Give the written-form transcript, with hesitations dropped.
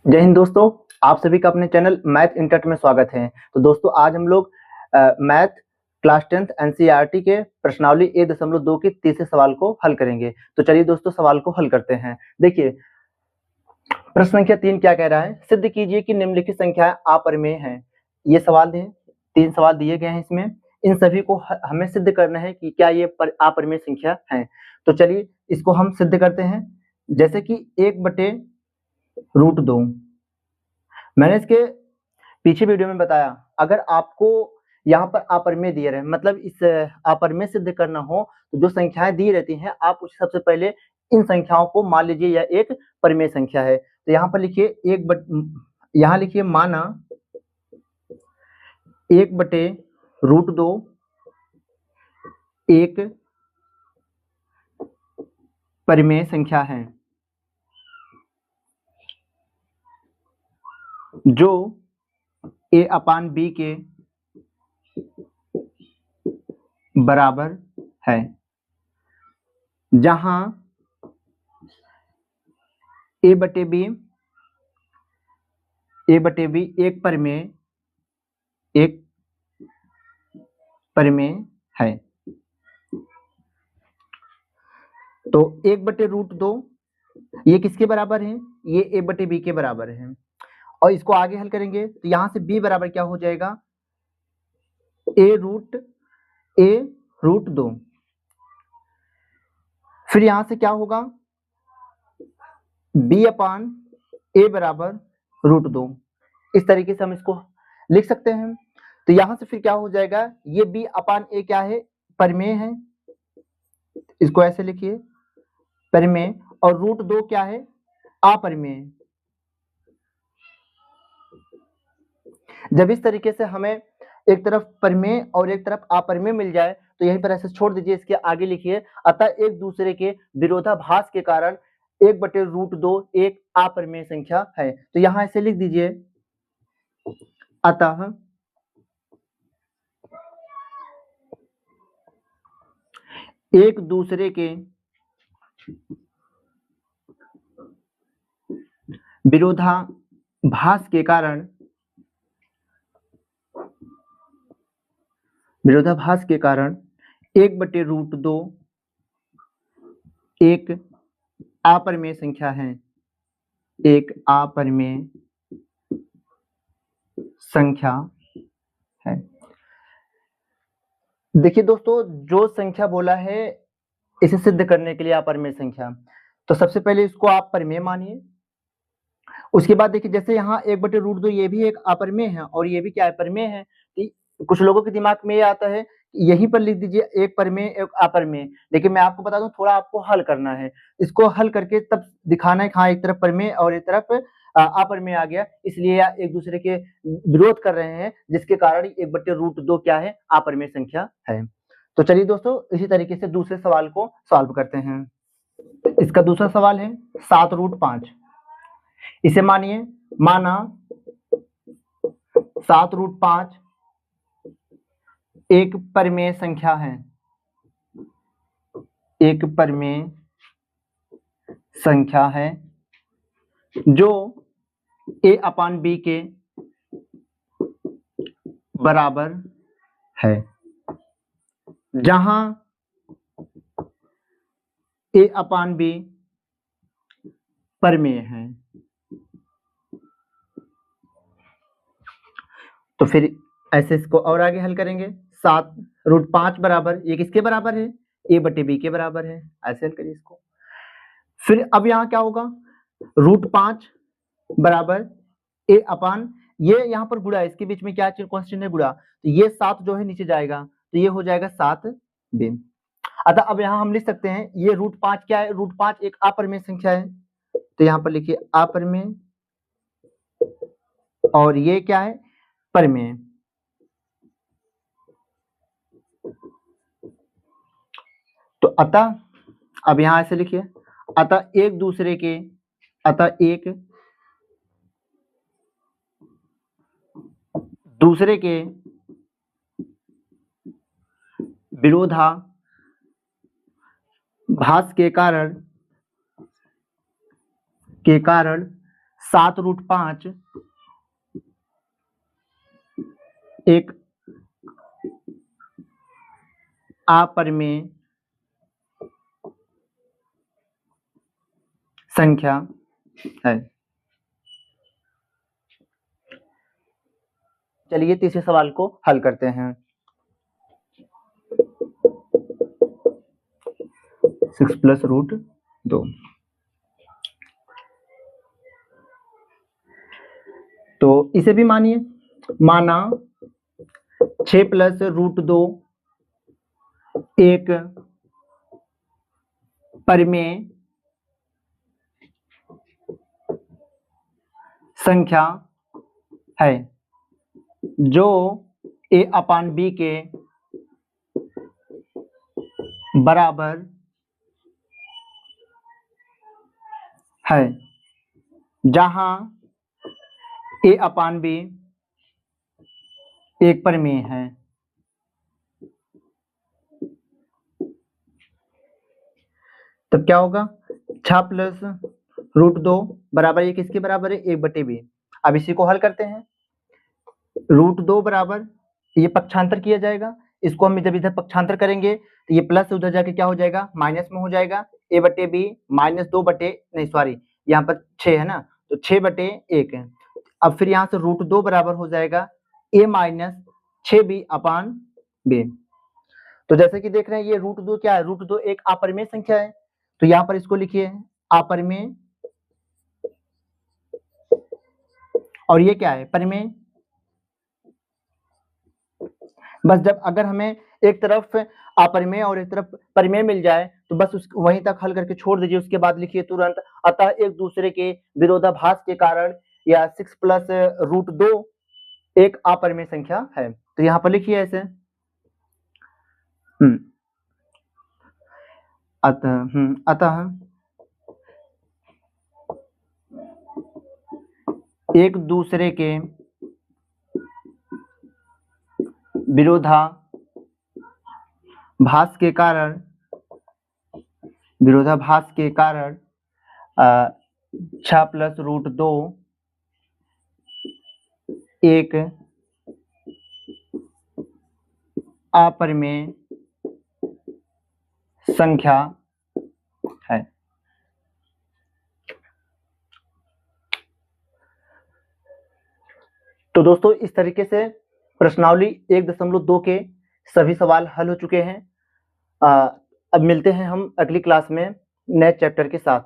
जय हिंद दोस्तों, आप सभी का अपने चैनल मैथ इंटरट में स्वागत है। तो दोस्तों आज हम लोग मैथ क्लास 10th एनसीईआरटी के प्रश्नावली 1.2 के तीसरे सवाल को हल करेंगे। तो चलिए दोस्तों सवाल को हल करते हैं। देखिए प्रश्न संख्या 3 क्या कह रहा है, सिद्ध कीजिए कि निम्नलिखित संख्याएं अपरिमेय हैं। ये सवाल है, 3 सवाल दिए गए हैं इसमें, इन सभी को हमें सिद्ध करना है कि क्या ये अपरिमेय संख्या है। तो चलिए इसको हम सिद्ध करते हैं। जैसे कि 1/√2, मैंने इसके पीछे वीडियो में बताया, अगर आपको यहाँ पर अपरिमेय दिए रहे, मतलब इस अपरिमेय सिद्ध करना हो तो जो संख्याएं दी रहती हैं आप उसे सबसे पहले इन संख्याओं को मान लीजिए यह एक परिमेय संख्या है। तो यहाँ पर लिखिए यहाँ लिखिए माना 1/√2 एक परिमेय संख्या है जो a/b के बराबर है, जहां a/b एक परिमेय है। तो 1/√2 ये किसके बराबर है, ये a/b के बराबर है। और इसको आगे हल करेंगे तो यहां से b बराबर क्या हो जाएगा, a√2। फिर यहां से क्या होगा, b/a बराबर √2। इस तरीके से हम इसको लिख सकते हैं। तो यहां से फिर क्या हो जाएगा, ये b/a क्या है, परिमेय है, इसको ऐसे लिखिए परिमेय, और √2 क्या है, अपरिमेय। जब इस तरीके से हमें एक तरफ परिमेय और एक तरफ अपरिमेय मिल जाए तो यहीं पर ऐसे छोड़ दीजिए, इसके आगे लिखिए अतः एक दूसरे के विरोधाभास के कारण 1/√2 एक अपरिमेय संख्या है। तो यहां ऐसे लिख दीजिए अतः एक दूसरे के विरोधाभास के कारण 1/√2 एक अपरिमेय संख्या है, एक अपरिमेय संख्या है। देखिए दोस्तों, जो संख्या बोला है इसे सिद्ध करने के लिए अपरिमेय संख्या, तो सबसे पहले इसको आप परिमेय मानिए। उसके बाद देखिए जैसे यहाँ 1/√2 ये भी एक अपरिमेय है और ये भी क्या है, परिमेय है। कुछ लोगों के दिमाग में ये आता है यहीं पर लिख दीजिए एक परिमेय एक अपरिमेय, लेकिन मैं आपको बता दूं थोड़ा आपको हल करना है, इसको हल करके तब दिखाना है कि हाँ एक तरफ परिमेय और एक तरफ अपरिमेय आ गया, इसलिए एक दूसरे के विरोध कर रहे हैं, जिसके कारण 1/√2 क्या है, अपरिमेय संख्या है। तो चलिए दोस्तों इसी तरीके से दूसरे सवाल को सॉल्व करते हैं। इसका दूसरा सवाल है 7√5। इसे माना 7√5 एक परिमेय संख्या है, एक परिमेय संख्या है जो a/b के बराबर है, जहां a/b परिमेय है। तो फिर ऐसे इसको और आगे हल करेंगे। 7√5 बराबर, ये किसके बराबर है, a/b के बराबर है, ऐसे हल करिए इसको। फिर अब यहाँ क्या होगा, √5 बराबर ये यहाँ पर गुणा है, इसके बीच में क्या कांस्टेंट है, गुणा, तो ये 7 जो है नीचे जाएगा तो ये हो जाएगा 7b। अतः अब यहाँ हम लिख सकते हैं ये √5 क्या है, √5 एक अपरिमेय संख्या है, तो यहाँ पर लिखिए अपरिमेय, और ये क्या है, परिमेय। तो अतः अब यहां ऐसे लिखिए अतः एक दूसरे के विरोधाभास के कारण 7√5 एक अपरिमेय संख्या है। चलिए तीसरे सवाल को हल करते हैं। 6 + √2। तो इसे भी मानिए, माना 6 + √2 एक परिमेय संख्या है जो a/b के बराबर है, जहां a/b एक परिमेय है। तब क्या होगा, 6 + √2 बराबर ये किसके बराबर है, 1/b। अब इसी को हल करते हैं। √2 बराबर, ये पक्षांतर किया जाएगा, इसको हम जब इधर पक्षांतर करेंगे तो ये प्लस उधर जाके क्या हो जाएगा, माइनस में हो जाएगा। a/b यहाँ पर 6 है ना, तो 6/1 है। अब फिर यहाँ से √2 बराबर हो जाएगा a - 6b/b। तो जैसे कि देख रहे हैं ये √2 क्या है, √2 एक अपरिमेय संख्या है, तो यहाँ पर इसको लिखिए अपरिमेय, और ये क्या है, परिमेय। बस जब अगर हमें एक तरफ अपरिमेय और एक तरफ परिमेय मिल जाए तो बस उस वहीं तक हल करके छोड़ दीजिए, उसके बाद लिखिए तुरंत अतः एक दूसरे के विरोधाभास के कारण या 6 + √2 एक अपरिमेय संख्या है। तो यहाँ पर लिखिए ऐसे अतः एक दूसरे के विरोधाभास के कारण 6 + √2 एक अपरिमेय संख्या है। तो दोस्तों इस तरीके से प्रश्नावली 1.2 के सभी सवाल हल हो चुके हैं। अब मिलते हैं हम अगली क्लास में नए चैप्टर के साथ।